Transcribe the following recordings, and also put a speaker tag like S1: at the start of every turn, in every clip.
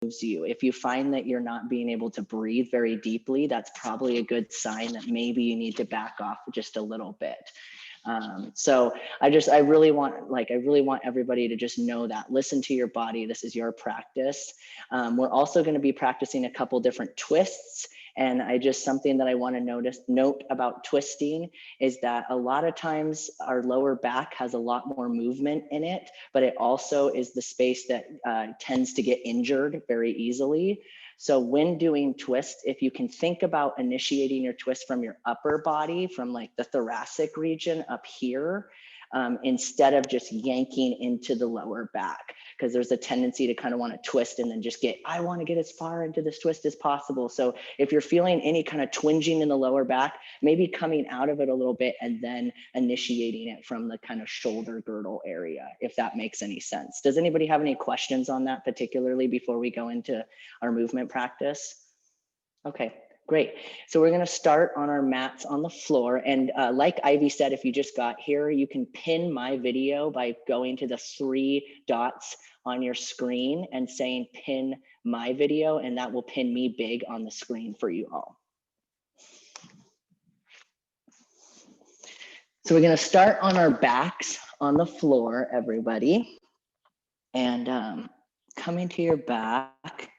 S1: you. If you find that you're not being able to breathe very deeply, that's probably a good sign that maybe you need to back off just a little bit. So I really want everybody to just know that, listen to your body. This is your practice. We're also going to be practicing a couple different twists. And something that I want to note about twisting is that a lot of times our lower back has a lot more movement in it, but it also is the space that tends to get injured very easily. So when doing twists, if you can think about initiating your twist from your upper body, from like the thoracic region up here, instead of just yanking into the lower back, because there's a tendency to kind of want to twist and then I want to get as far into this twist as possible. So if you're feeling any kind of twinging in the lower back, maybe coming out of it a little bit and then initiating it from the kind of shoulder girdle area, if that makes any sense. Does anybody have any questions on that particularly before we go into our movement practice? Okay. Great. So we're going to start on our mats on the floor. And like Ivy said, if you just got here, you can pin my video by going to the 3 dots on your screen and saying pin my video, and that will pin me big on the screen for you all. So we're going to start on our backs on the floor, everybody. And coming to your back,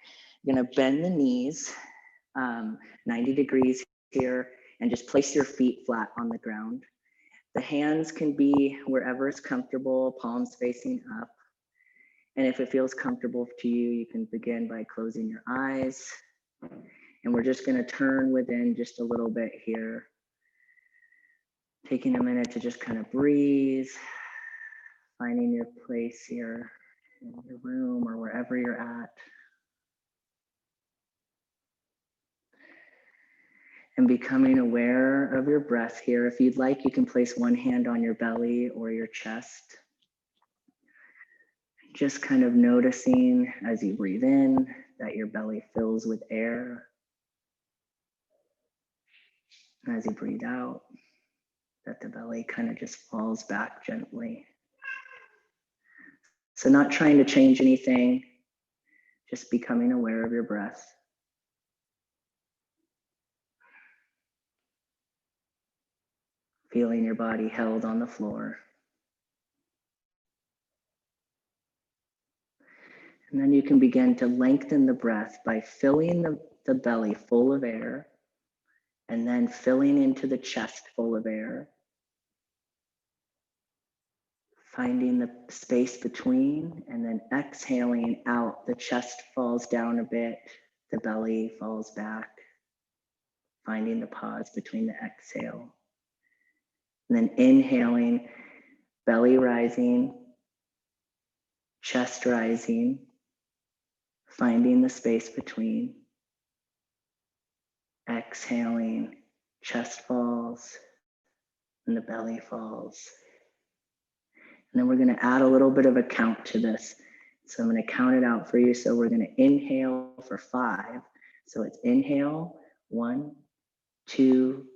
S1: you're going to bend the knees 90 degrees here, and just place your feet flat on the ground. The hands can be wherever is comfortable, palms facing up. And if it feels comfortable to you, you can begin by closing your eyes. And we're just going to turn within just a little bit here. Taking a minute to just kind of breathe, finding your place here in your room or wherever you're at. And becoming aware of your breath here. If you'd like, you can place one hand on your belly or your chest. Just kind of noticing as you breathe in that your belly fills with air. As you breathe out, that the belly kind of just falls back gently. So not trying to change anything, just becoming aware of your breath. Feeling your body held on the floor. And then you can begin to lengthen the breath by filling the belly full of air and then filling into the chest full of air. Finding the space between and then exhaling out. The chest falls down a bit, the belly falls back. Finding the pause between the exhale. And then inhaling, belly rising, chest rising, finding the space between. Exhaling, chest falls, and the belly falls. And then we're going to add a little bit of a count to this. So I'm going to count it out for you. So we're going to inhale for 5. So it's inhale, 1, 2,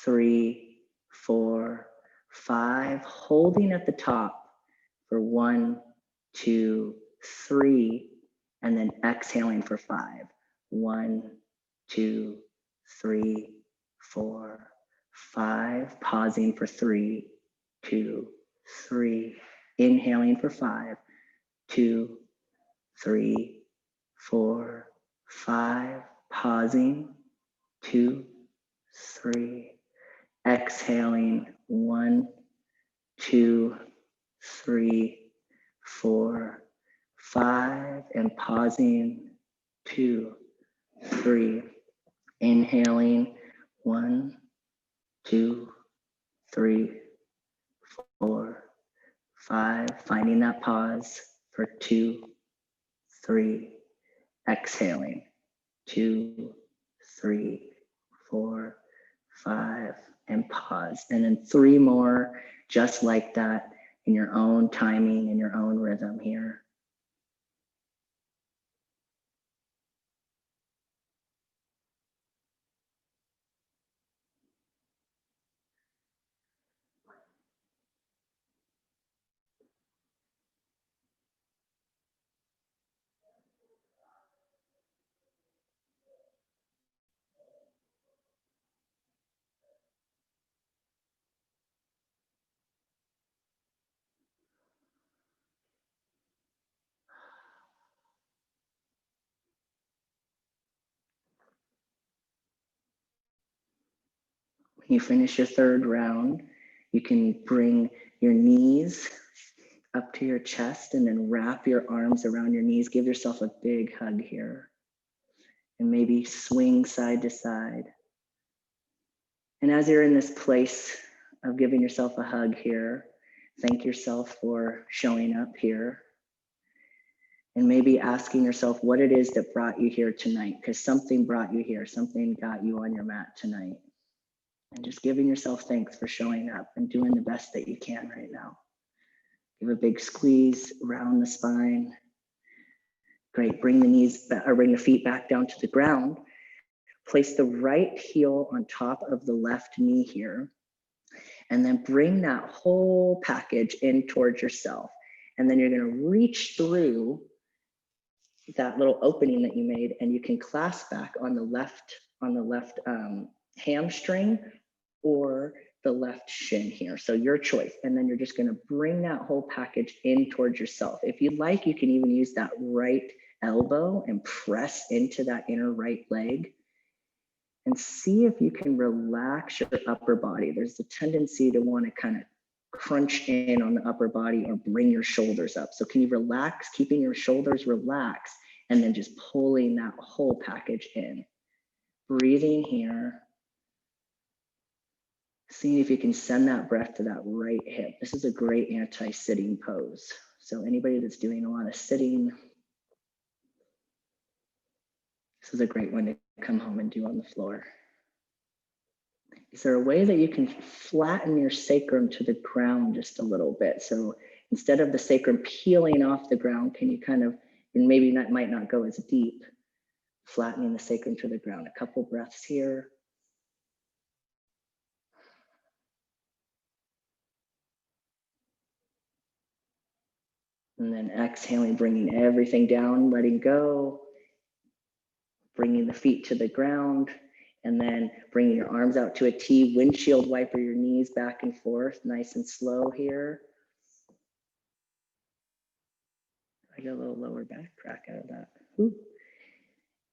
S1: 3, 4, 5, holding at the top for 1, 2, 3, and then exhaling for 5. 1, 2, 3, 4, 5, pausing for 3, 2, 3, inhaling for 5, 2, 3, 4, 5, pausing, 2, 3, exhaling, 1, 2, 3, 4, 5, and pausing, 2, 3, inhaling, 1, 2, 3, 4, 5, finding that pause for 2, 3, exhaling, 2, 3, 4, 5, and pause. And then 3 more just like that in your own timing, in your own rhythm here. You finish your third round, you can bring your knees up to your chest and then wrap your arms around your knees. Give yourself a big hug here. And maybe swing side to side. And as you're in this place of giving yourself a hug here, thank yourself for showing up here. And maybe asking yourself what it is that brought you here tonight, because something brought you here, something got you on your mat tonight. And just giving yourself thanks for showing up and doing the best that you can right now. Give a big squeeze around the spine. Great, bring the knees back, or bring the feet back down to the ground. Place the right heel on top of the left knee here. And then bring that whole package in towards yourself. And then you're gonna reach through that little opening that you made, and you can clasp back on the left hamstring or the left shin here. So your choice. And then you're just gonna bring that whole package in towards yourself. If you'd like, you can even use that right elbow and press into that inner right leg and see if you can relax your upper body. There's a tendency to want to kind of crunch in on the upper body or bring your shoulders up. So can you relax, keeping your shoulders relaxed, and then just pulling that whole package in. Breathing here. Seeing if you can send that breath to that right hip. This is a great anti-sitting pose. So anybody that's doing a lot of sitting, this is a great one to come home and do on the floor. Is there a way that you can flatten your sacrum to the ground just a little bit? So instead of the sacrum peeling off the ground, can you kind of, and maybe that might not go as deep, flattening the sacrum to the ground. A couple breaths here. And then exhaling, bringing everything down, letting go, bringing the feet to the ground, and then bringing your arms out to a T, windshield wiper your knees back and forth, nice and slow here. I got a little lower back crack out of that. Ooh.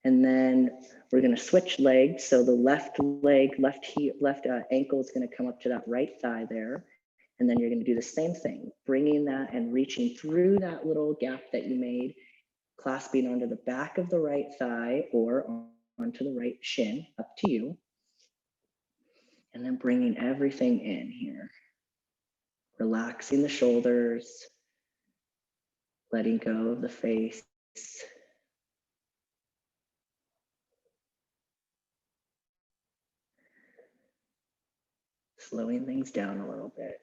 S1: And then we're gonna switch legs. So the left leg, left ankle is gonna come up to that right thigh there. And then you're gonna do the same thing, bringing that and reaching through that little gap that you made, clasping onto the back of the right thigh or onto the right shin, up to you. And then bringing everything in here. Relaxing the shoulders, letting go of the face. Slowing things down a little bit.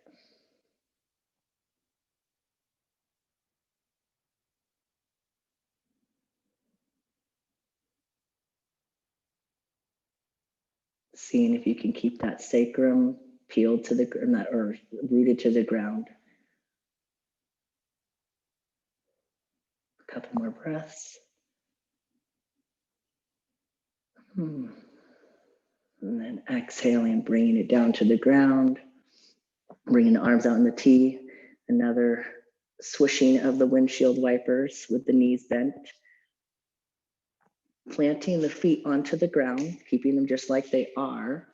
S1: Seeing if you can keep that sacrum peeled to the ground or rooted to the ground. A couple more breaths. And then exhaling, bringing it down to the ground, bringing the arms out in the T. Another swishing of the windshield wipers with the knees bent. Planting the feet onto the ground, keeping them just like they are.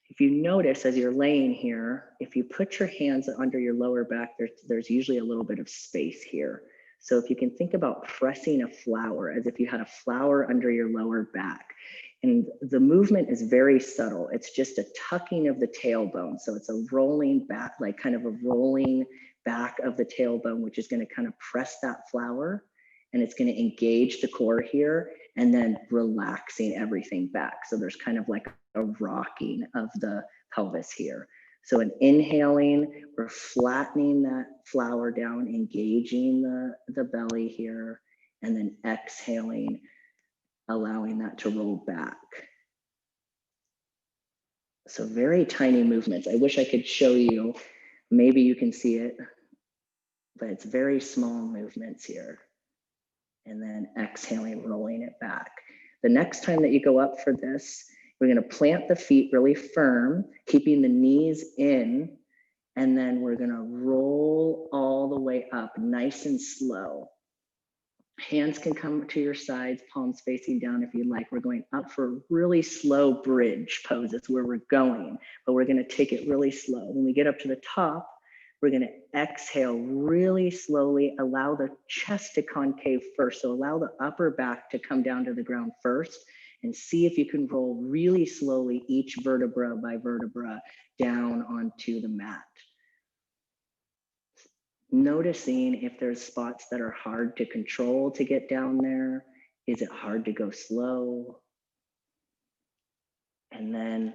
S1: If you notice as you're laying here, if you put your hands under your lower back, there's usually a little bit of space here. So if you can think about pressing a flower as if you had a flower under your lower back. And the movement is very subtle. It's just a tucking of the tailbone. So it's a rolling back, like kind of a rolling back of the tailbone, which is going to kind of press that flower. And it's going to engage the core here and then relaxing everything back. So there's kind of like a rocking of the pelvis here. So in inhaling, we're flattening that flower down, engaging the belly here, and then exhaling, allowing that to roll back. So very tiny movements. I wish I could show you, maybe you can see it, but it's very small movements here. And then exhaling, rolling it back. The next time that you go up for this, we're gonna plant the feet really firm, keeping the knees in, and then we're gonna roll all the way up, nice and slow. Hands can come to your sides, palms facing down if you'd like. We're going up for a really slow bridge pose. That's where we're going, but we're going to take it really slow. When we get up to the top, we're going to exhale really slowly, allow the chest to concave first. So allow the upper back to come down to the ground first, and see if you can roll really slowly each vertebra by vertebra down onto the mat. Noticing if there's spots that are hard to control to get down there. Is it hard to go slow? And then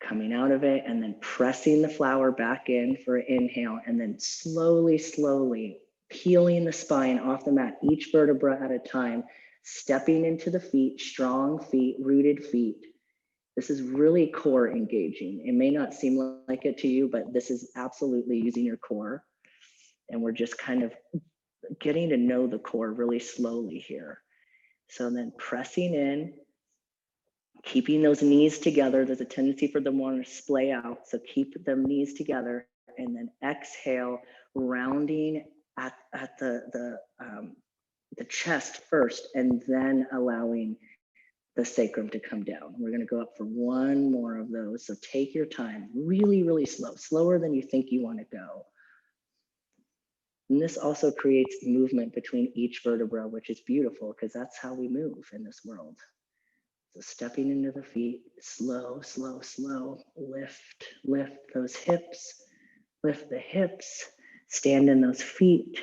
S1: coming out of it and then pressing the flower back in for an inhale, and then slowly, slowly peeling the spine off the mat, each vertebra at a time, stepping into the feet, strong feet, rooted feet. This is really core engaging. It may not seem like it to you, but this is absolutely using your core. And we're just kind of getting to know the core really slowly here. So then pressing in, keeping those knees together. There's a tendency for them to splay out. So keep them knees together, and then exhale, rounding at the chest first, and then allowing the sacrum to come down. We're going to go up for one more of those. So take your time, really, really slow, slower than you think you want to go. And this also creates movement between each vertebra, which is beautiful because that's how we move in this world. So stepping into the feet, slow, slow, slow, lift, lift those hips, lift the hips, stand in those feet.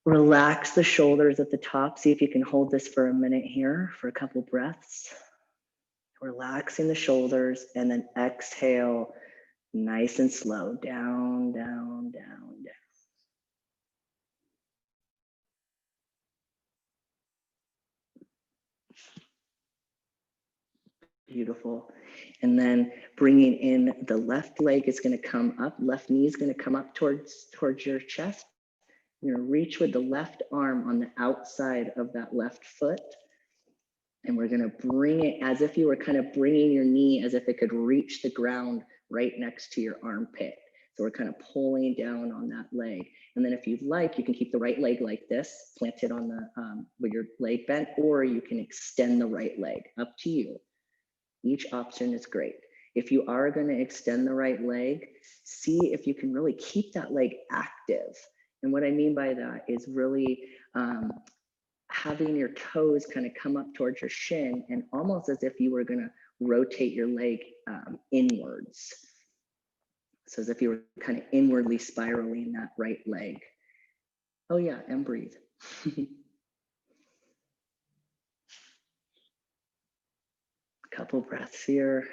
S1: Relax the shoulders at the top. See if you can hold this for a minute here for a couple breaths. Relaxing the shoulders, and then exhale, nice and slow, down, down, down, down. Beautiful. And then bringing in the left leg is going to come up, left knee is going to come up towards your chest. You're going to reach with the left arm on the outside of that left foot. And we're going to bring it as if you were kind of bringing your knee as if it could reach the ground right next to your armpit. So we're kind of pulling down on that leg. And then if you'd like, you can keep the right leg like this, planted on the, with your leg bent, or you can extend the right leg, up to you. Each option is great. If you are going to extend the right leg, see if you can really keep that leg active. And what I mean by that is really having your toes kind of come up towards your shin, and almost as if you were going to rotate your leg inwards. So as if you were kind of inwardly spiraling that right leg. Oh yeah, and breathe. Couple breaths here.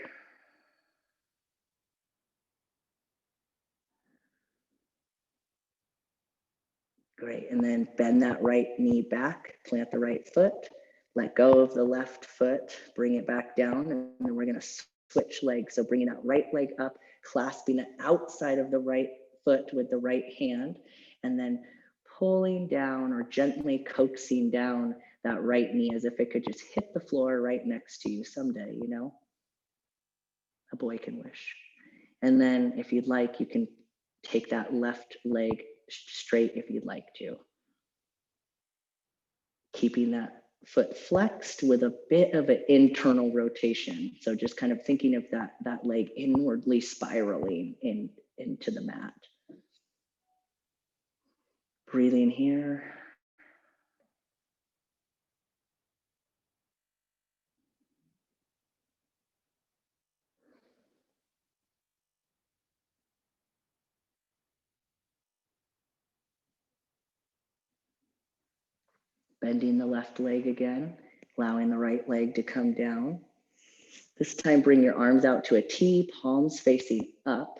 S1: Great, and then bend that right knee back, plant the right foot, let go of the left foot, bring it back down, and then we're gonna switch legs. So bringing that right leg up, clasping the outside of the right foot with the right hand, and then pulling down or gently coaxing down that right knee as if it could just hit the floor right next to you someday, you know? A boy can wish. And then if you'd like, you can take that left leg straight if you'd like to. Keeping that foot flexed with a bit of an internal rotation. So just kind of thinking of that leg inwardly spiraling into the mat. Breathing here. Bending the left leg again, allowing the right leg to come down. This time, bring your arms out to a T, palms facing up.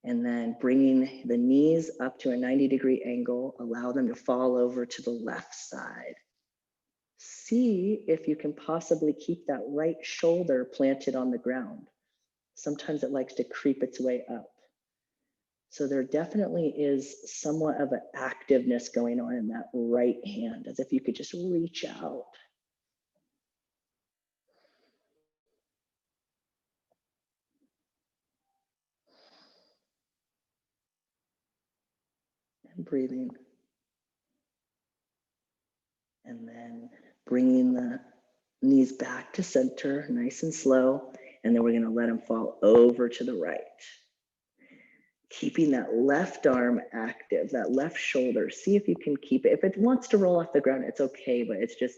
S1: And then bringing the knees up to a 90-degree angle, allow them to fall over to the left side. See if you can possibly keep that right shoulder planted on the ground. Sometimes it likes to creep its way up. So there definitely is somewhat of an activeness going on in that right hand, as if you could just reach out. And breathing. And then bringing the knees back to center, nice and slow. And then we're gonna let them fall over to the right. Keeping that left arm active, that left shoulder. See if you can keep it. If it wants to roll off the ground, it's okay, but it's just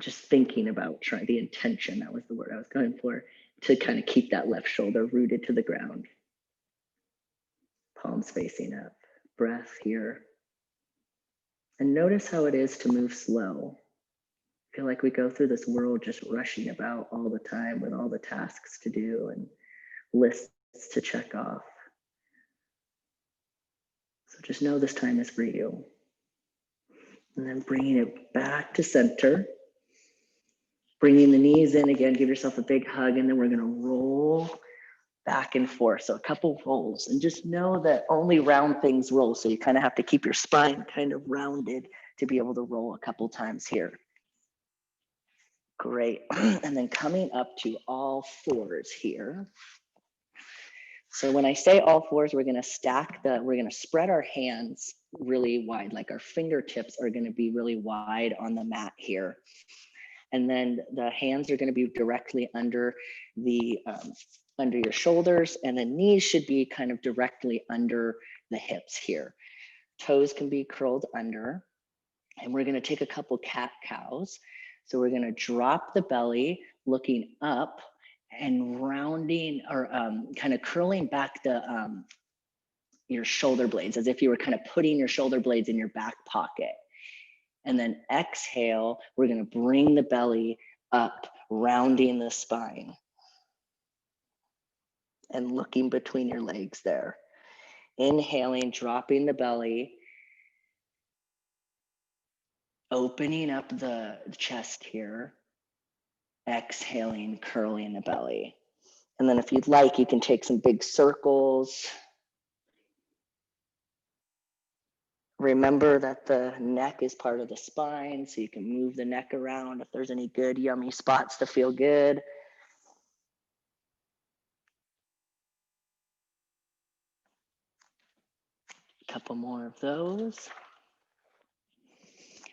S1: just thinking about trying the intention, that was the word I was going for, to kind of keep that left shoulder rooted to the ground. Palms facing up, breath here. And notice how it is to move slow. I feel like we go through this world just rushing about all the time with all the tasks to do and lists to check off. So just know this time is for you. And then bringing it back to center. Bringing the knees in again, give yourself a big hug, and then we're gonna roll back and forth. So a couple rolls, and just know that only round things roll. So you kind of have to keep your spine kind of rounded to be able to roll a couple times here. Great. And then coming up to all fours here. So when I say all fours, we're gonna we're gonna spread our hands really wide, like our fingertips are gonna be really wide on the mat here. And then the hands are gonna be directly under under your shoulders, and the knees should be kind of directly under the hips here. Toes can be curled under, and we're gonna take a couple cat-cows. So we're gonna drop the belly, looking up and rounding or kind of curling back your shoulder blades as if you were kind of putting your shoulder blades in your back pocket. And then exhale, we're gonna bring the belly up, rounding the spine and looking between your legs there. Inhaling, dropping the belly, opening up the chest here. Exhaling, curling the belly. And then if you'd like, you can take some big circles. Remember that the neck is part of the spine, so you can move the neck around if there's any good, yummy spots to feel good. A couple more of those.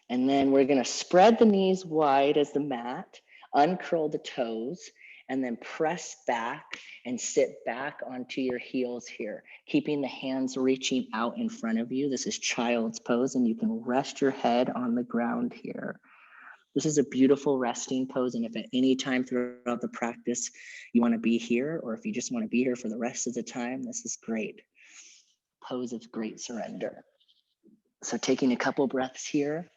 S1: And then we're gonna spread the knees wide as the mat, uncurl the toes, and then press back and sit back onto your heels here, keeping the hands reaching out in front of you. This is child's pose, and you can rest your head on the ground here. This is a beautiful resting pose, and if at any time throughout the practice you wanna be here, or if you just wanna be here for the rest of the time, this is great. Pose of great surrender. So taking a couple breaths here.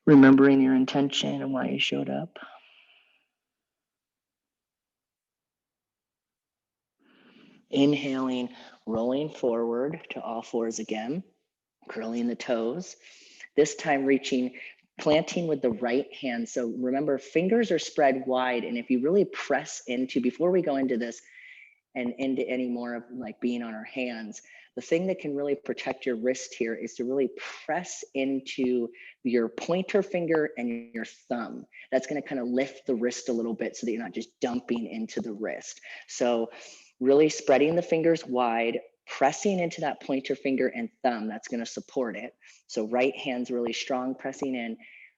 S1: Remembering your intention and why you showed up. Inhaling, rolling forward to all fours again, curling the toes. This time planting with the right hand. So remember, fingers are spread wide. And if you really press into, before we go into this and into any more of like being on our hands, the thing that can really protect your wrist here is to really press into your pointer finger and your thumb. That's gonna kind of lift the wrist a little bit so that you're not just dumping into the wrist. So really spreading the fingers wide, pressing into that pointer finger and thumb, that's gonna support it. So right hand's really strong, pressing in.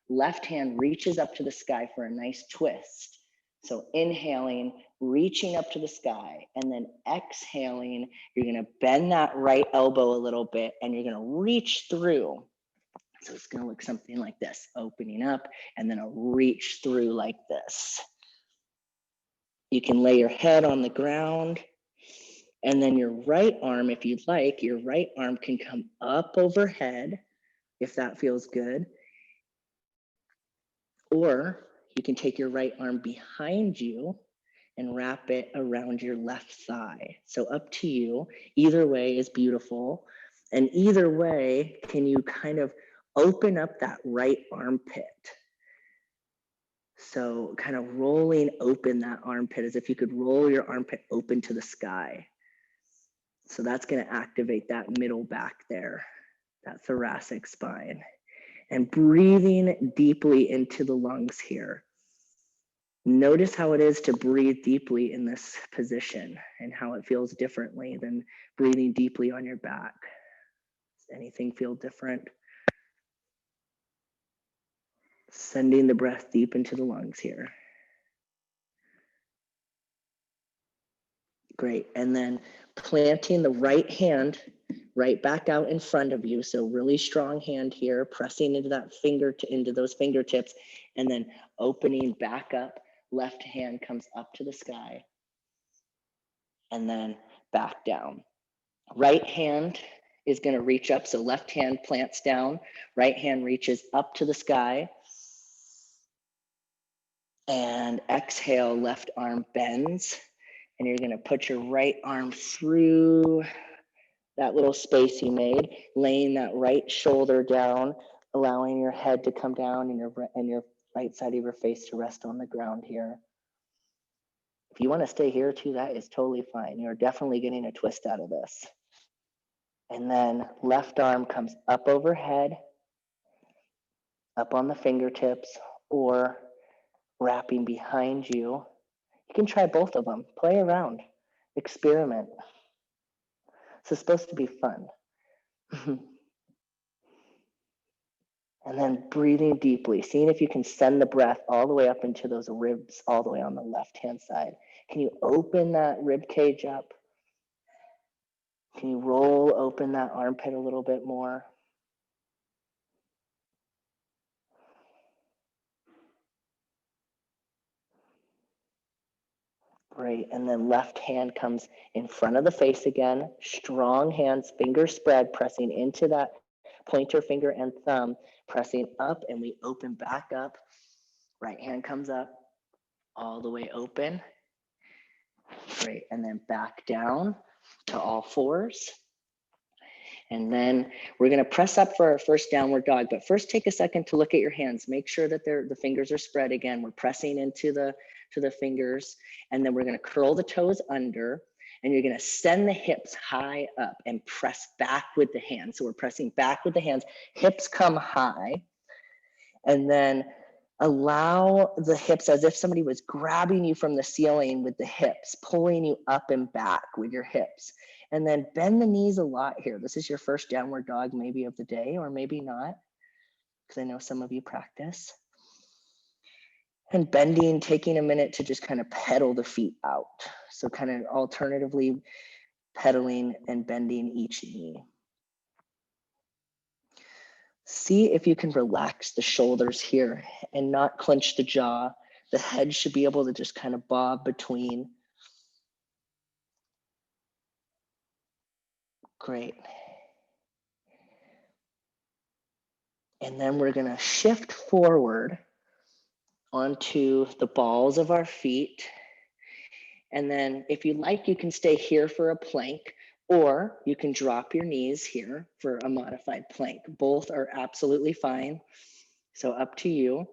S1: Left hand reaches up to the sky for a nice twist. So inhaling, reaching up to the sky, and then exhaling, you're gonna bend that right elbow a little bit and you're gonna reach through. So it's gonna look something like this, opening up and then a reach through like this. You can lay your head on the ground, and then your right arm, if you'd like, your right arm can come up overhead if that feels good. Or you can take your right arm behind you and wrap it around your left thigh. So up to you. Either way is beautiful. And either way, can you kind of open up that right armpit? So kind of rolling open that armpit as if you could roll your armpit open to the sky. So that's going to activate that middle back there, that thoracic spine. And breathing deeply into the lungs here. Notice how it is to breathe deeply in this position and how it feels differently than breathing deeply on your back. Does anything feel different? Sending the breath deep into the lungs here. Great. And then planting the right hand right back out in front of you. So really strong hand here, pressing into that into those fingertips, and then opening back up. Left hand comes up to the sky and then back down. Right hand is going to reach up. So left hand plants down, right hand reaches up to the sky. And exhale, left arm bends. And you're going to put your right arm through that little space you made, laying that right shoulder down, allowing your head to come down and your right side of your face to rest on the ground here. If you want to stay here too, that is totally fine. You're definitely getting a twist out of this. And then left arm comes up overhead, up on the fingertips, or wrapping behind you. You can try both of them. Play around, experiment. This is supposed to be fun. And then breathing deeply, seeing if you can send the breath all the way up into those ribs, all the way on the left-hand side. Can you open that rib cage up? Can you roll open that armpit a little bit more? Great. And then left hand comes in front of the face again. Strong hands, fingers spread, pressing into that pointer finger and thumb, pressing up, and we open back up. Right hand comes up, all the way open. Great. And then back down to all fours. And then we're going to press up for our first downward dog. But first, take a second to look at your hands. Make sure that the fingers are spread again. We're pressing into the fingers. And then we're going to curl the toes under. And you're going to send the hips high up and press back with the hands. So we're pressing back with the hands. Hips come high. And then allow the hips as if somebody was grabbing you from the ceiling with the hips, pulling you up and back with your hips. And then bend the knees a lot here. This is your first downward dog maybe of the day, or maybe not, because I know some of you practice. And bending, taking a minute to just kind of pedal the feet out. So kind of alternatively pedaling and bending each knee. See if you can relax the shoulders here and not clench the jaw. The head should be able to just kind of bob between. Great. And then we're going to shift forward onto the balls of our feet. And then if you like, you can stay here for a plank, or you can drop your knees here for a modified plank. Both are absolutely fine. So up to you.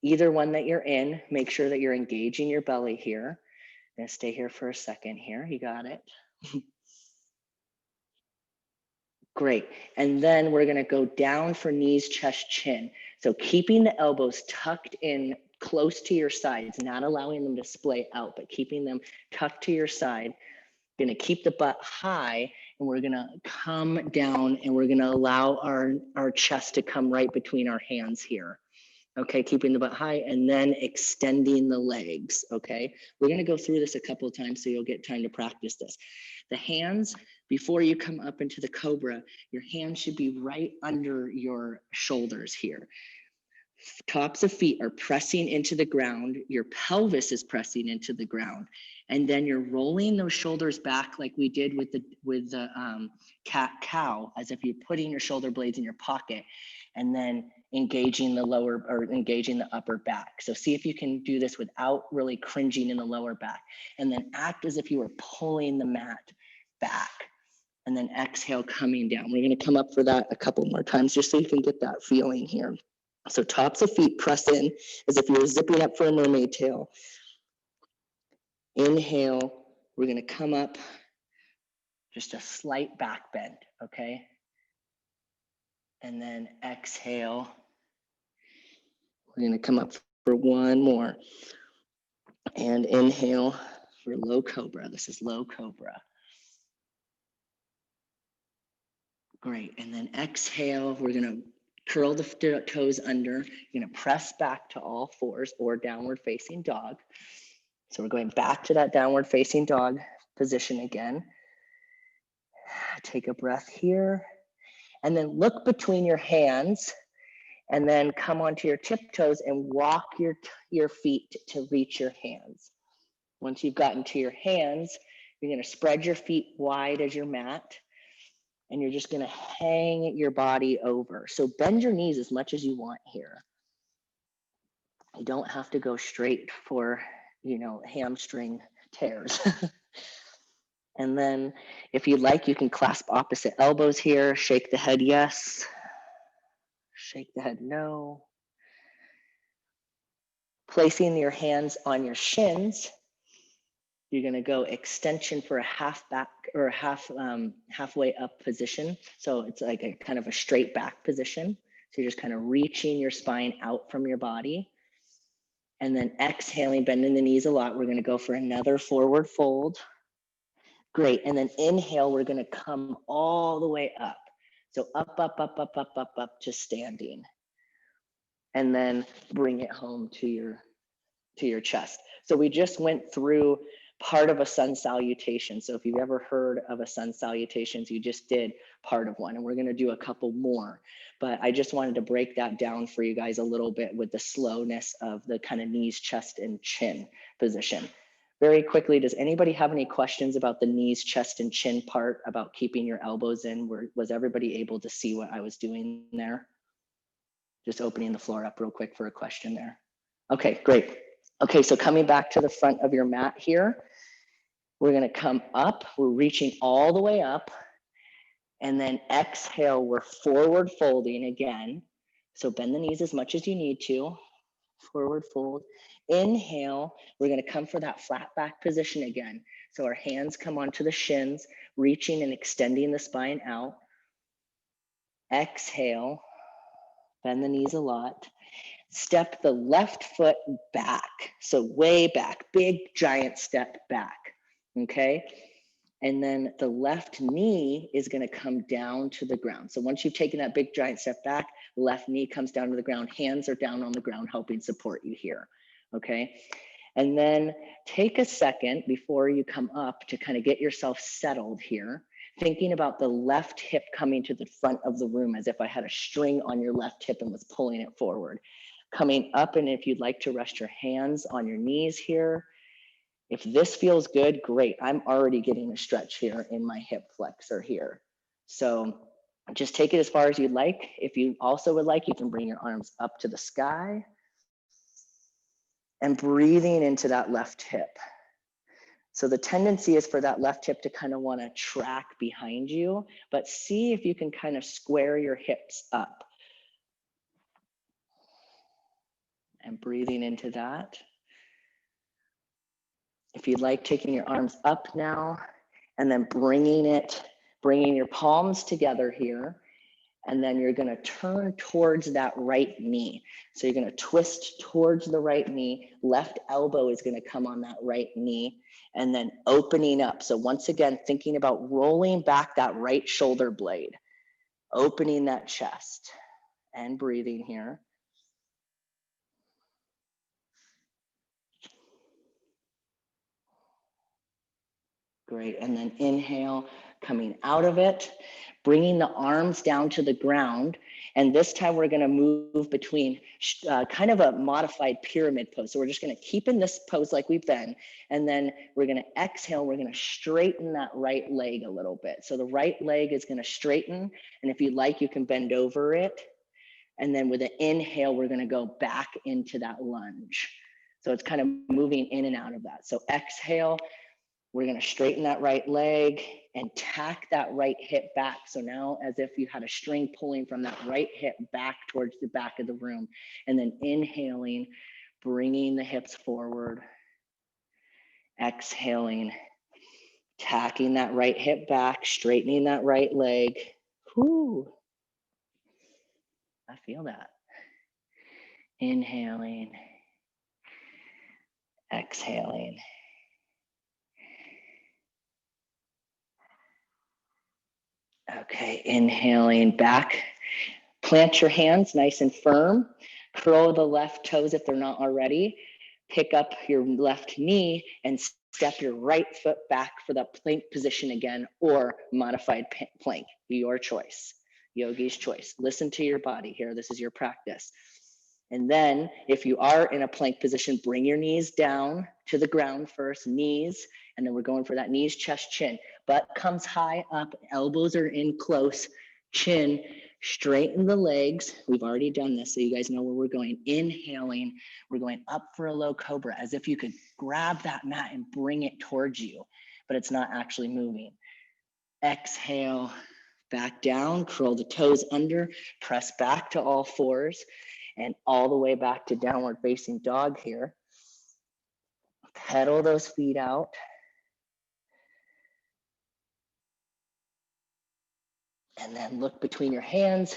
S1: Either one that you're in, make sure that you're engaging your belly here. I'm going to stay here for a second here. You got it. Great. And then we're going to go down for knees, chest, chin. So keeping the elbows tucked in close to your sides, not allowing them to splay out, but keeping them tucked to your side. Going to keep the butt high, and we're going to come down, and we're going to allow our chest to come right between our hands here. Okay, keeping the butt high and then extending the legs, okay? We're gonna go through this a couple of times so you'll get time to practice this. The hands, before you come up into the cobra, your hands should be right under your shoulders here. Tops of feet are pressing into the ground. Your pelvis is pressing into the ground. And then you're rolling those shoulders back like we did with the cat-cow, as if you're putting your shoulder blades in your pocket and then engaging the lower or engaging the upper back. So see if you can do this without really cringing in the lower back. And then act as if you were pulling the mat back. And then exhale, coming down. We're going to come up for that a couple more times just so you can get that feeling here. So tops of feet press in as if you were zipping up for a mermaid tail. Inhale, we're going to come up, just a slight back bend, okay? And then exhale. We're going to come up for one more. And inhale for low cobra. This is low cobra. Great. And then exhale, we're going to curl the toes under. You're going to press back to all fours or downward facing dog. So we're going back to that downward facing dog position again. Take a breath here. And then look between your hands and then come onto your tiptoes and walk your feet to reach your hands. Once you've gotten to your hands, you're going to spread your feet wide as your mat. And you're just going to hang your body over. So bend your knees as much as you want here. You don't have to go straight for, hamstring tears. And then if you'd like, you can clasp opposite elbows here. Shake the head yes. Shake the head no. Placing your hands on your shins, you're going to go extension for a half back or halfway up position. So it's like a kind of a straight back position. So you're just kind of reaching your spine out from your body. And then exhaling, bending the knees a lot. We're going to go for another forward fold. Great. And then inhale, we're going to come all the way up. So up, up, up, up, up, up, up to standing. And then bring it home to your chest. So we just went through part of a sun salutation. So if you've ever heard of a sun salutations, you just did part of one, and we're going to do a couple more. But I just wanted to break that down for you guys a little bit with the slowness of the kind of knees, chest, and chin position. Very quickly, does anybody have any questions about the knees, chest, and chin part, about keeping your elbows in? Was everybody able to see what I was doing there? Just opening the floor up real quick for a question there. Okay, great. Okay, so coming back to the front of your mat here, we're going to come up. We're reaching all the way up. And then exhale, we're forward folding again. So bend the knees as much as you need to. Forward fold. Inhale, we're going to come for that flat back position again. So our hands come onto the shins, reaching and extending the spine out. Exhale, bend the knees a lot. Step the left foot back. So way back, big giant step back. Okay. And then the left knee is going to come down to the ground. So once you've taken that big giant step back, left knee comes down to the ground. Hands are down on the ground, helping support you here. Okay. And then take a second before you come up to kind of get yourself settled here, thinking about the left hip coming to the front of the room as if I had a string on your left hip and was pulling it forward. Coming up, and if you'd like to rest your hands on your knees here. If this feels good, great. I'm already getting a stretch here in my hip flexor here. So just take it as far as you'd like. If you also would like, you can bring your arms up to the sky and breathing into that left hip. So the tendency is for that left hip to kind of want to track behind you, but see if you can kind of square your hips up. And breathing into that. If you'd like, taking your arms up now and then bringing your palms together here. And then you're going to turn towards that right knee. So you're going to twist towards the right knee. Left elbow is going to come on that right knee and then opening up. So once again, thinking about rolling back that right shoulder blade, opening that chest and breathing here. Great. And then inhale, coming out of it, bringing the arms down to the ground. And this time we're going to move between kind of a modified pyramid pose. So we're just going to keep in this pose like we've been. And then we're going to exhale. We're going to straighten that right leg a little bit. So the right leg is going to straighten. And if you'd like, you can bend over it. And then with an inhale, we're going to go back into that lunge. So it's kind of moving in and out of that. So exhale. We're going to straighten that right leg and tack that right hip back. So now as if you had a string pulling from that right hip back towards the back of the room. And then inhaling, bringing the hips forward. Exhaling, tacking that right hip back, straightening that right leg. Whoo. I feel that. Inhaling. Exhaling. Okay, inhaling back. Plant your hands nice and firm. Curl the left toes if they're not already. Pick up your left knee and step your right foot back for the plank position again, or modified plank, your choice, yogi's choice. Listen to your body here. This is your practice. And then if you are in a plank position, bring your knees down to the ground first, knees, and then we're going for that knees, chest, chin. Butt comes high up, elbows are in close, chin, straighten the legs. We've already done this, so you guys know where we're going. Inhaling, we're going up for a low cobra, as if you could grab that mat and bring it towards you, but it's not actually moving. Exhale, back down, curl the toes under, press back to all fours, and all the way back to downward facing dog here. Pedal those feet out. And then look between your hands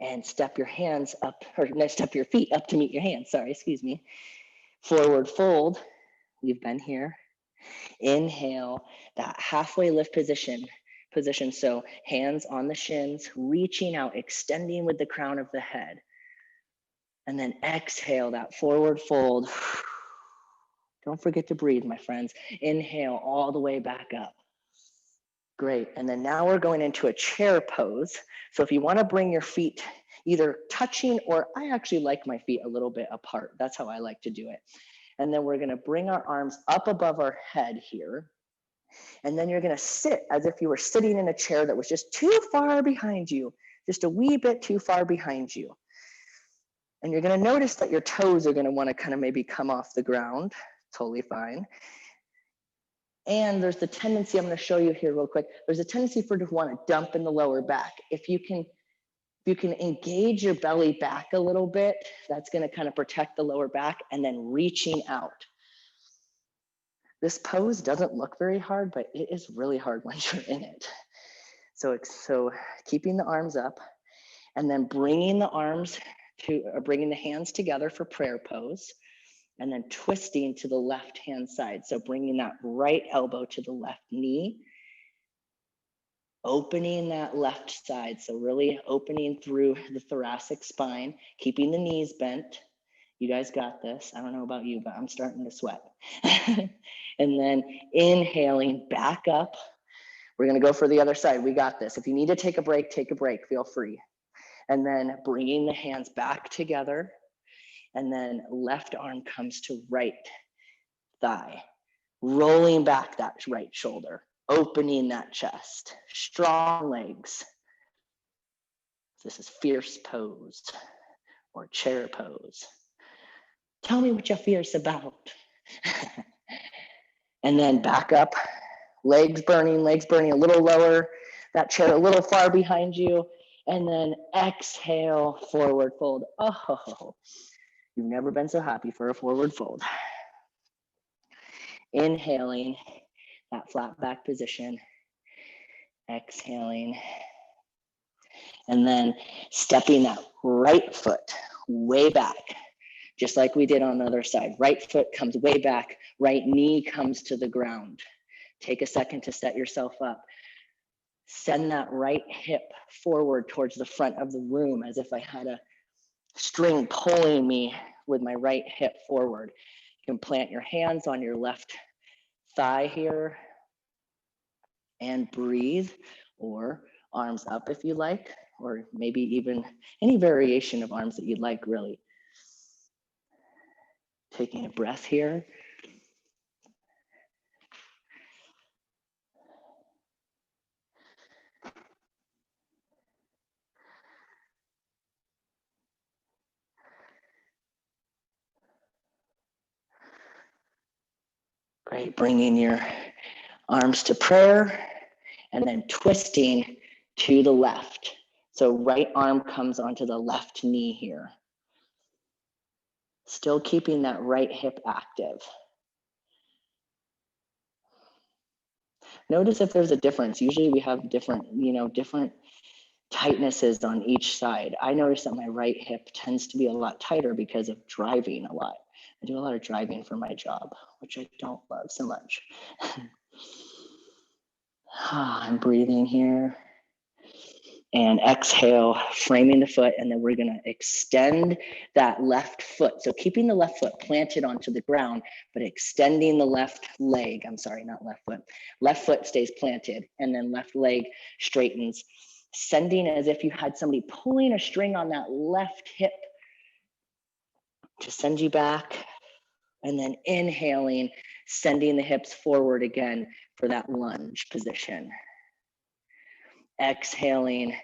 S1: and step your hands up, or step your feet up to meet your hands. Sorry, excuse me. Forward fold. We've been here. Inhale, that halfway lift position. So hands on the shins, reaching out, extending with the crown of the head. And then exhale, that forward fold. Don't forget to breathe, my friends. Inhale all the way back up. Great. And then now we're going into a chair pose. So if you want to bring your feet either touching, or I actually like my feet a little bit apart. That's how I like to do it. And then we're going to bring our arms up above our head here. And then you're going to sit as if you were sitting in a chair that was just too far behind you, just a wee bit too far behind you. And you're going to notice that your toes are going to want to kind of maybe come off the ground. Totally fine. And there's the tendency, I'm going to show you here real quick. There's a tendency for to want to dump in the lower back. If you can engage your belly back a little bit, that's going to kind of protect the lower back, and then reaching out. This pose doesn't look very hard, but it is really hard once you're in it. So keeping the arms up, and then bringing the hands together for prayer pose, and then twisting to the left hand side. So bringing that right elbow to the left knee, opening that left side. So really opening through the thoracic spine, keeping the knees bent. You guys got this. I don't know about you, but I'm starting to sweat. And then inhaling back up. We're gonna go for the other side. We got this. If you need to take a break, feel free. And then bringing the hands back together. And then left arm comes to right thigh, rolling back that right shoulder, opening that chest, strong legs. This is fierce pose or chair pose. Tell me what you're fierce about. And then back up, legs burning a little lower, that chair a little far behind you. And then exhale, forward fold. Oh, you've never been so happy for a forward fold. Inhaling, that flat back position. Exhaling. And then stepping that right foot way back, just like we did on the other side. Right foot comes way back, right knee comes to the ground. Take a second to set yourself up. Send that right hip forward towards the front of the room, as if I had a string pulling me with my right hip forward. You can plant your hands on your left thigh here and breathe, or arms up if you like, or maybe even any variation of arms that you'd like, really. Taking a breath here. Great, bringing your arms to prayer and then twisting to the left. So right arm comes onto the left knee here. Still keeping that right hip active. Notice if there's a difference. Usually we have different tightnesses on each side. I notice that my right hip tends to be a lot tighter because of driving a lot. I do a lot of driving for my job, which I don't love so much. I'm breathing here. And exhale, framing the foot, and then we're gonna extend that left foot. So keeping the left foot planted onto the ground, but extending the left leg, I'm sorry, not left foot. Left foot stays planted, and then left leg straightens, sending as if you had somebody pulling a string on that left hip to send you back, and then inhaling, sending the hips forward again for that lunge position. Exhaling,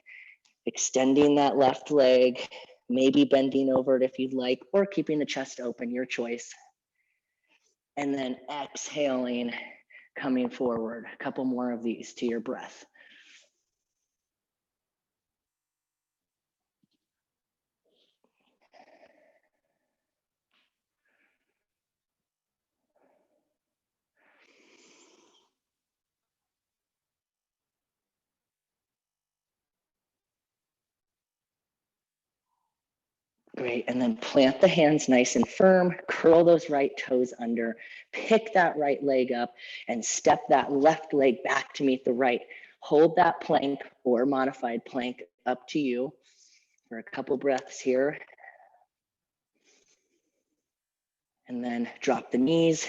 S1: extending that left leg, maybe bending over it if you'd like, or keeping the chest open, your choice. And then exhaling, coming forward. A couple more of these to your breath. Great, and then plant the hands nice and firm, curl those right toes under, pick that right leg up, and step that left leg back to meet the right. Hold that plank or modified plank, up to you, for a couple breaths here. And then drop the knees,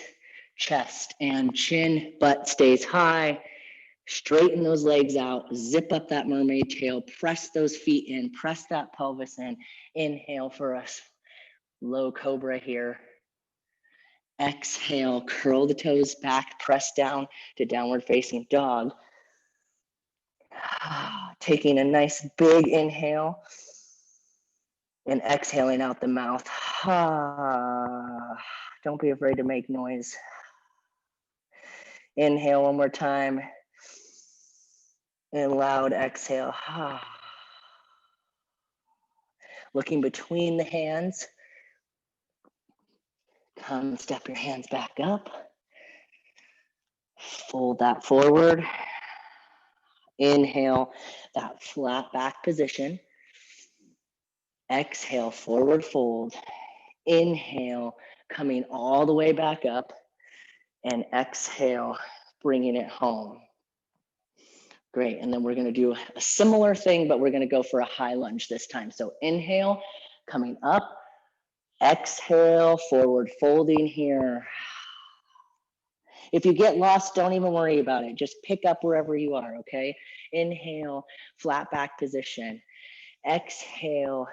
S1: chest and chin, butt stays high. Straighten those legs out, zip up that mermaid tail, press those feet in, press that pelvis in. Inhale for us, low cobra here. Exhale, curl the toes back, press down to downward facing dog. Taking a nice big inhale and exhaling out the mouth. Don't be afraid to make noise. Inhale one more time. And loud exhale. Looking between the hands. Come step your hands back up. Fold that forward. Inhale, that flat back position. Exhale, forward fold. Inhale, coming all the way back up. And exhale, bringing it home. Great, and then we're gonna do a similar thing, but we're gonna go for a high lunge this time. So inhale, coming up. Exhale, forward folding here. If you get lost, don't even worry about it. Just pick up wherever you are, okay? Inhale, flat back position. Exhale,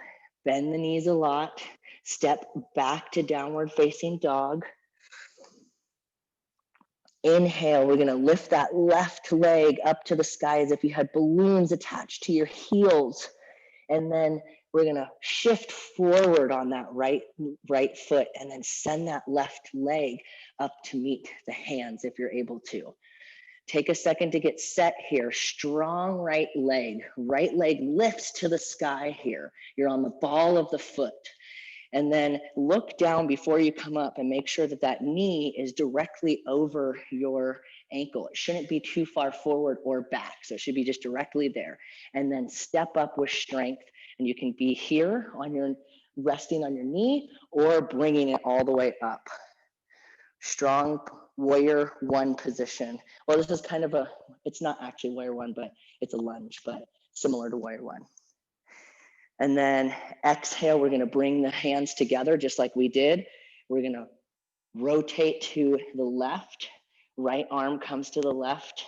S1: bend the knees a lot. Step back to downward facing dog. Inhale, we're gonna lift that left leg up to the sky as if you had balloons attached to your heels. And then we're gonna shift forward on that right foot and then send that left leg up to meet the hands if you're able to. Take a second to get set here. Strong right leg lifts to the sky here. You're on the ball of the foot. And then look down before you come up and make sure that that knee is directly over your ankle. It shouldn't be too far forward or back. So it should be just directly there. And then step up with strength. And you can be here on your resting on your knee or bringing it all the way up. Strong warrior one position. Well, this is kind of it's not actually warrior one, but it's a lunge, but similar to warrior one. And then exhale, we're gonna bring the hands together just like we did. We're gonna rotate to the left. Right arm comes to the left,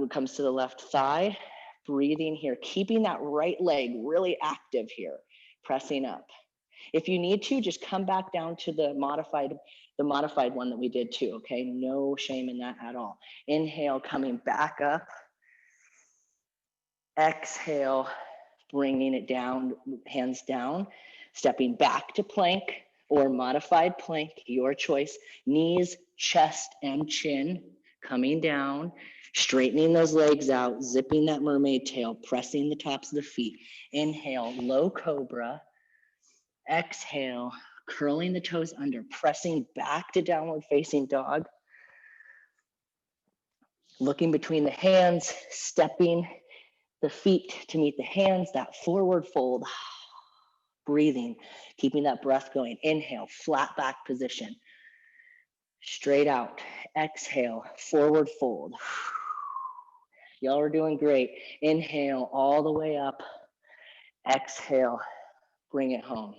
S1: comes to the left thigh. Breathing here, keeping that right leg really active here, pressing up. If you need to, just come back down to the modified one that we did too, okay? No shame in that at all. Inhale, coming back up. Exhale, bringing it down, hands down, stepping back to plank or modified plank, your choice. Knees, chest, and chin coming down, straightening those legs out, zipping that mermaid tail, pressing the tops of the feet. Inhale, low cobra. Exhale, curling the toes under, pressing back to downward facing dog. Looking between the hands, stepping the feet to meet the hands, that forward fold. Breathing, keeping that breath going. Inhale, flat back position. Straight out. Exhale, forward fold. Y'all are doing great. Inhale all the way up. Exhale, bring it home.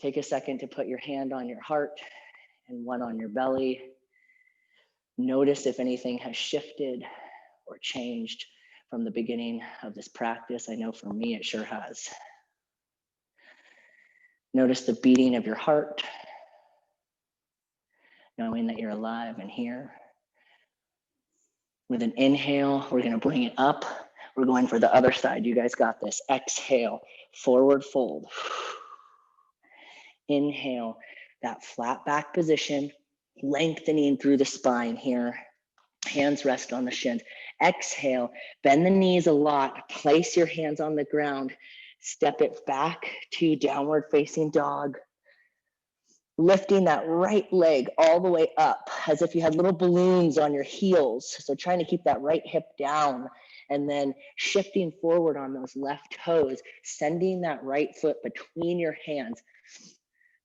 S1: Take a second to put your hand on your heart and one on your belly. Notice if anything has shifted or changed from the beginning of this practice. I know for me, it sure has. Notice the beating of your heart, knowing that you're alive and here. With an inhale, we're gonna bring it up. We're going for the other side. You guys got this. Exhale, forward fold. Inhale, that flat back position, lengthening through the spine here. Hands rest on the shins. Exhale, bend the knees a lot. Place your hands on the ground. Step it back to downward facing dog. Lifting that right leg all the way up as if you had little balloons on your heels. So trying to keep that right hip down and then shifting forward on those left toes, sending that right foot between your hands,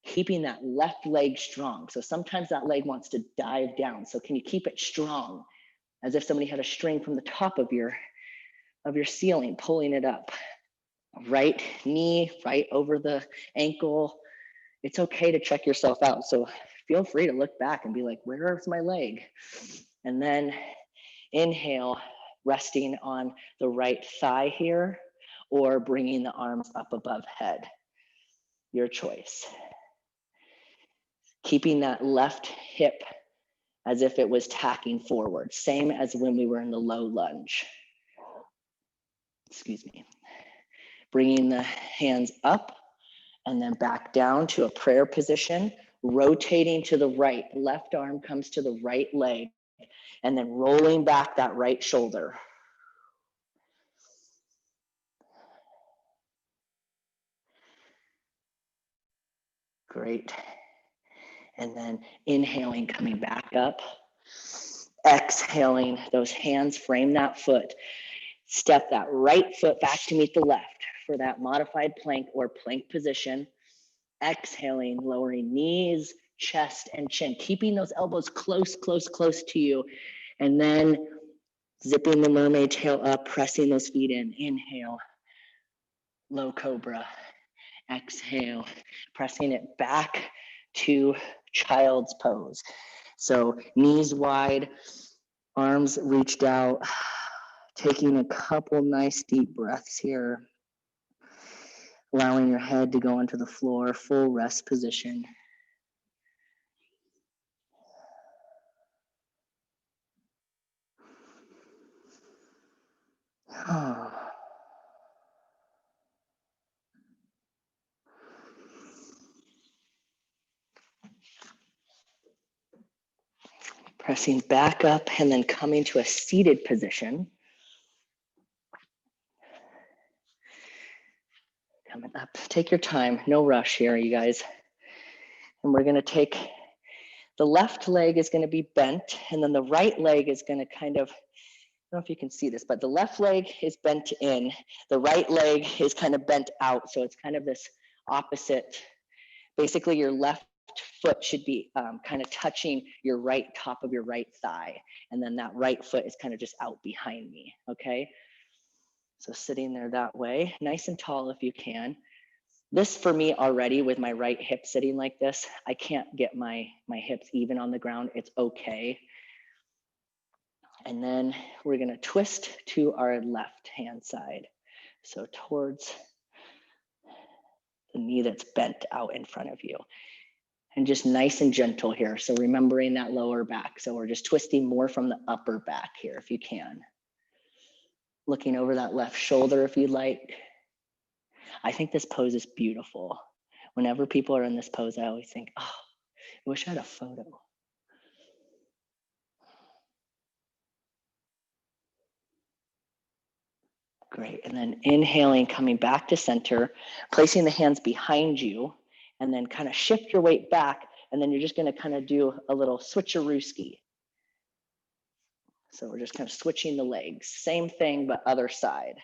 S1: keeping that left leg strong. So sometimes that leg wants to dive down. So can you keep it strong as if somebody had a string from the top of your ceiling, pulling it up. Right knee, right over the ankle. It's okay to check yourself out. So feel free to look back and be like, where's my leg? And then inhale, resting on the right thigh here, or bringing the arms up above head. Your choice. Keeping that left hip as if it was tacking forward, same as when we were in the low lunge. Excuse me. Bringing the hands up and then back down to a prayer position, rotating to the right. Left arm comes to the right leg, and then rolling back that right shoulder. Great. And then inhaling, coming back up. Exhaling, those hands frame that foot. Step that right foot back to meet the left for that modified plank or plank position. Exhaling, lowering knees, chest, and chin, keeping those elbows close, close, close to you. And then zipping the mermaid tail up, pressing those feet in. Inhale, low cobra. Exhale, pressing it back to child's pose. So knees wide, arms reached out, taking a couple nice deep breaths here. Allowing your head to go onto the floor, full rest position. Pressing back up and then coming to a seated position. Coming up, take your time, no rush here, you guys. And we're gonna take, the left leg is gonna be bent, and then the right leg is gonna kind of, I don't know if you can see this, but the left leg is bent in, the right leg is kind of bent out. So it's kind of this opposite. Basically, your left foot should be kind of touching your right top of your right thigh. And then that right foot is kind of just out behind me, okay? So sitting there that way, nice and tall if you can. This for me already with my right hip sitting like this, I can't get my hips even on the ground. It's okay. And then we're gonna twist to our left hand side. So towards the knee that's bent out in front of you. And just nice and gentle here. So remembering that lower back. So we're just twisting more from the upper back here if you can. Looking over that left shoulder if you'd like. I think this pose is beautiful. Whenever people are in this pose, I always think, oh, I wish I had a photo. Great, and then inhaling, coming back to center, placing the hands behind you, and then kind of shift your weight back, and then you're just gonna kind of do a little switcherooski. So we're just kind of switching the legs. Same thing, but other side.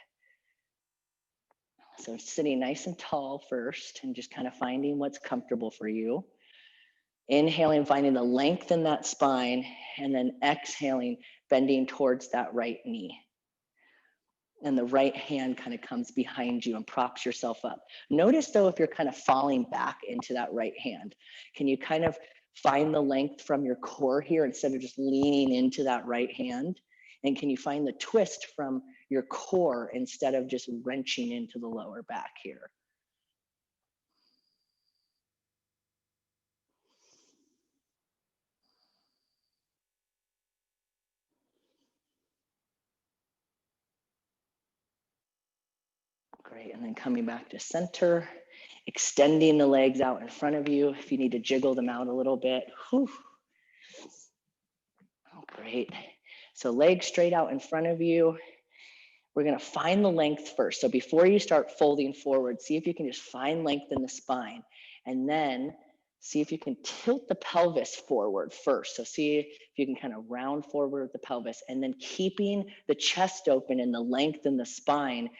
S1: So sitting nice and tall first and just kind of finding what's comfortable for you. Inhaling, finding the length in that spine, and then exhaling, bending towards that right knee. And the right hand kind of comes behind you and props yourself up. Notice though, if you're kind of falling back into that right hand, can you kind of find the length from your core here instead of just leaning into that right hand? And can you find the twist from your core instead of just wrenching into the lower back here? Great, and then coming back to center, extending the legs out in front of you. If you need to jiggle them out a little bit. Whew. Oh, great. So legs straight out in front of you. We're gonna find the length first. So before you start folding forward, see if you can just find length in the spine, and then see if you can tilt the pelvis forward first. So see if you can kind of round forward with the pelvis, and then keeping the chest open and the length in the spine,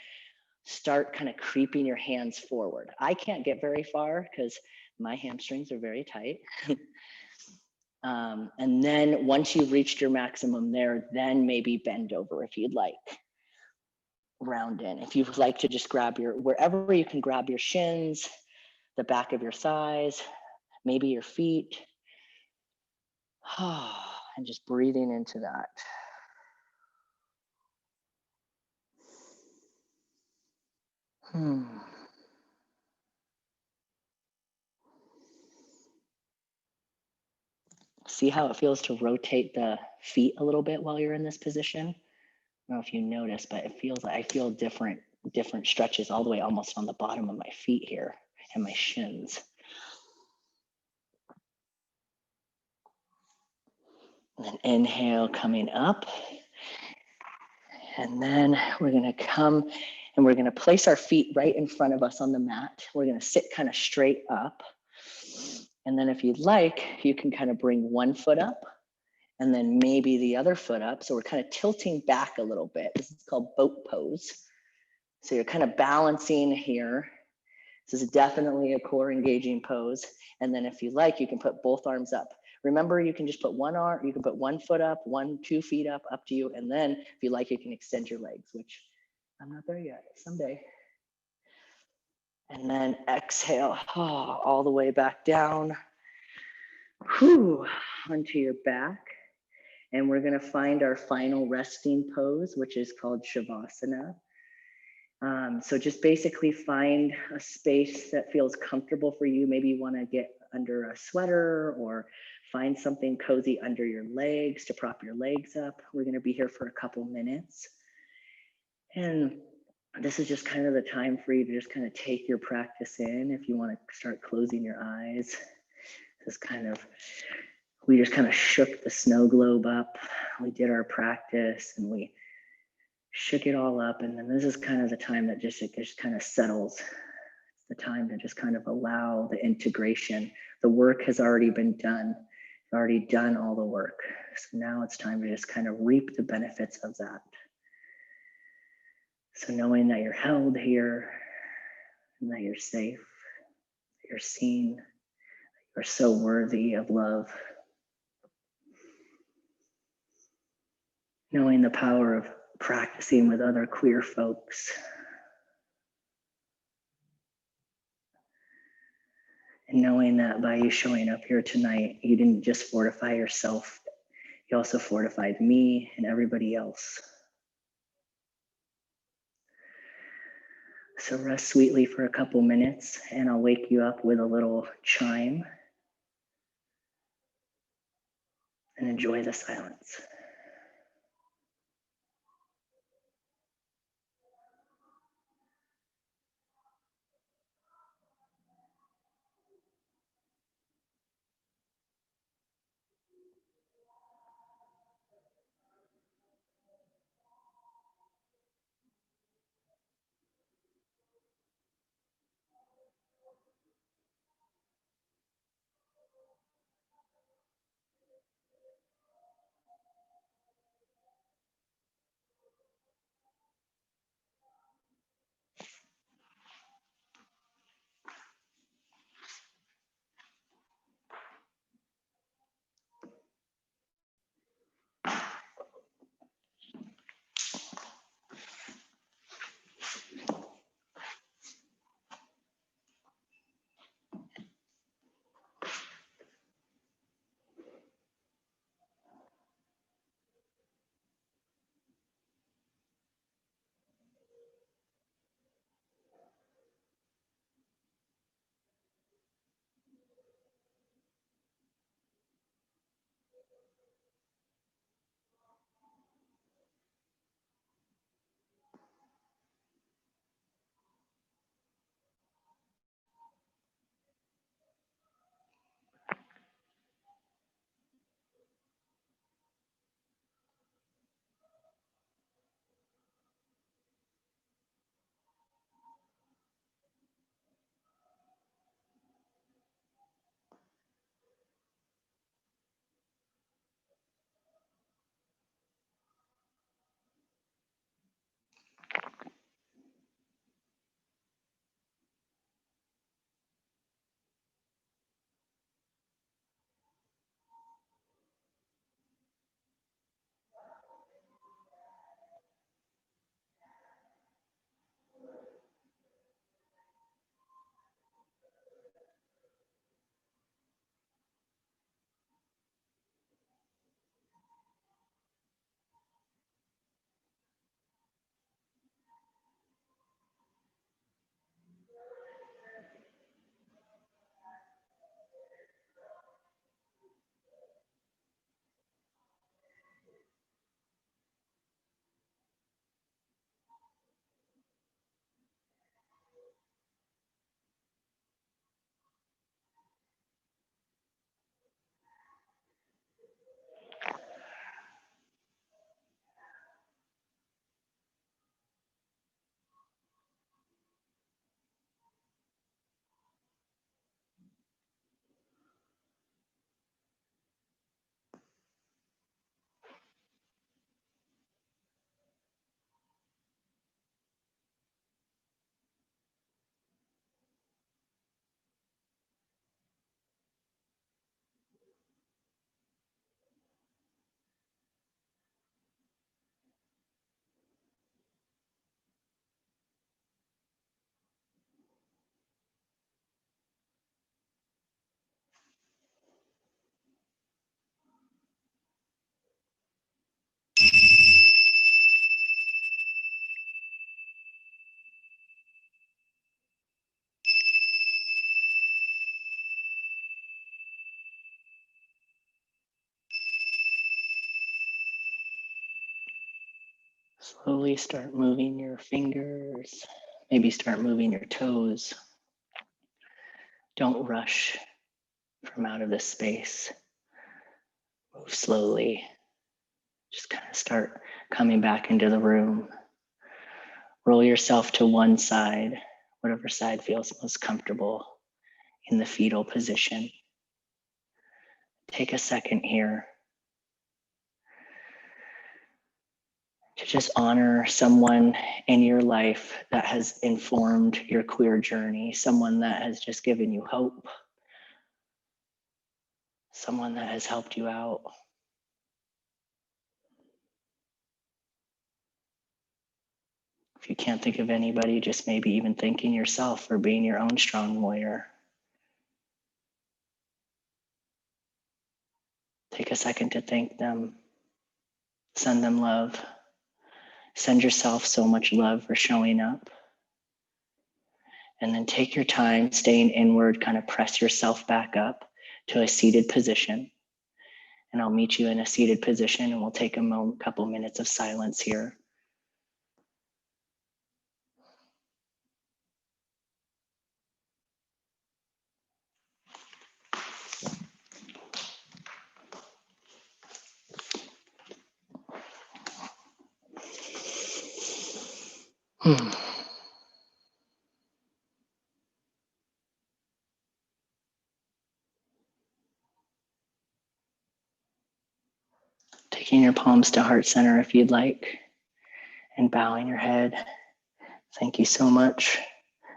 S1: start kind of creeping your hands forward. I can't get very far because my hamstrings are very tight. And then once you've reached your maximum there, then maybe bend over if you'd like. Round in. If you'd like to just grab your, wherever you can grab your shins, the back of your thighs, maybe your feet. And just breathing into that. See how it feels to rotate the feet a little bit while you're in this position? I don't know if you notice, but it feels like I feel different stretches all the way almost on the bottom of my feet here and my shins. And then inhale, coming up. And then we're gonna come and we're gonna place our feet right in front of us on the mat. We're gonna sit kind of straight up. And then if you'd like, you can kind of bring one foot up and then maybe the other foot up. So we're kind of tilting back a little bit. This is called boat pose. So you're kind of balancing here. This is definitely a core engaging pose. And then if you like, you can put both arms up. Remember, you can just put one arm, you can put 1 foot up, 2 feet up to you. And then if you like, you can extend your legs, which I'm not there yet, someday. And then exhale, all the way back down, onto your back. And we're gonna find our final resting pose, which is called Shavasana. So just basically find a space that feels comfortable for you. Maybe you wanna get under a sweater or find something cozy under your legs to prop your legs up. We're gonna be here for a couple minutes. And this is just kind of the time for you to just kind of take your practice in. If you wanna start closing your eyes, this kind of, we just kind of shook the snow globe up. We did our practice and we shook it all up. And then this is kind of the time that it just kind of settles. It's the time to just kind of allow the integration. The work has already been done. You've already done all the work. So now it's time to just kind of reap the benefits of that. So knowing that you're held here and that you're safe, that you're seen, that you're so worthy of love. Knowing the power of practicing with other queer folks. And knowing that by you showing up here tonight, you didn't just fortify yourself, you also fortified me and everybody else. So rest sweetly for a couple minutes and I'll wake you up with a little chime and enjoy the silence. Slowly start moving your fingers, maybe start moving your toes. Don't rush from out of this space. Move slowly. Just kind of start coming back into the room. Roll yourself to one side, whatever side feels most comfortable in the fetal position. Take a second here to just honor someone in your life that has informed your queer journey, someone that has just given you hope, someone that has helped you out. If you can't think of anybody, just maybe even thanking yourself for being your own strong warrior. Take a second to thank them. Send them love. Send yourself so much love for showing up. And then take your time, staying inward, kind of press yourself back up to a seated position. And I'll meet you in a seated position and we'll take a couple minutes of silence here. Taking your palms to heart center if you'd like, and bowing your head. Thank you so much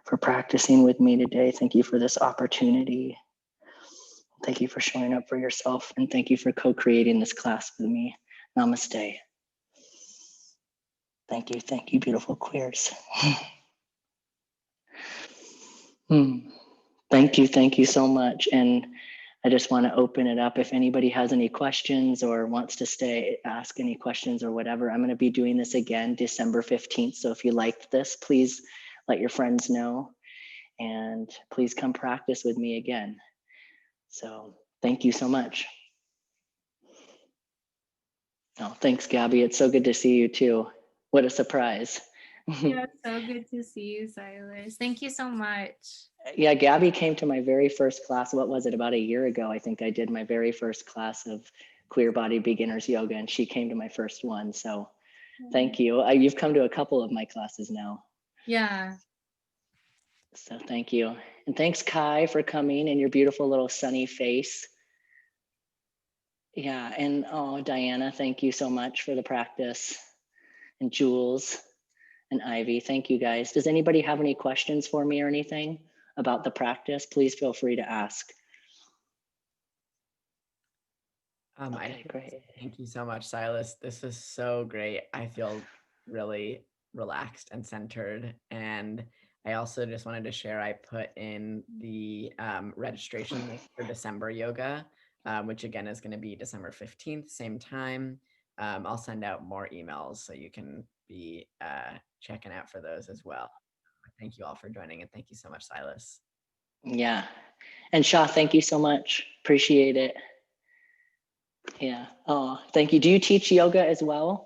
S1: for practicing with me today. Thank you for this opportunity. Thank you for showing up for yourself, and thank you for co-creating this class with me. Namaste. Thank you, beautiful queers. Thank you so much. And I just want to open it up. If anybody has any questions or wants to ask any questions or whatever, I'm going to be doing this again December 15th. So if you liked this, please let your friends know and please come practice with me again. So thank you so much. Oh, thanks, Gabby. It's so good to see you too. What a surprise.
S2: Yeah, it's so good to see you, Silas. Thank you so much.
S1: Yeah, Gabby came to my very first class. What was it? About a year ago, I think I did my very first class of queer body beginners yoga, and she came to my first one. So thank you. You've come to a couple of my classes now.
S2: Yeah.
S1: So thank you. And thanks, Kai, for coming and your beautiful little sunny face. Yeah, and oh, Diana, thank you so much for the practice. And Jules and Ivy, thank you guys. Does anybody have any questions for me or anything about the practice? Please feel free to ask.
S3: Okay, great. Thank you so much, Silas. This is so great. I feel really relaxed and centered. And I also just wanted to share, I put in the registration link for December yoga, which again is going to be December 15th, same time. I'll send out more emails so you can be checking out for those as well. Thank you all for joining, and thank you so much, Silas.
S1: Yeah. And Shah, thank you so much. Appreciate it. Yeah. Oh, thank you. Do you teach yoga as well?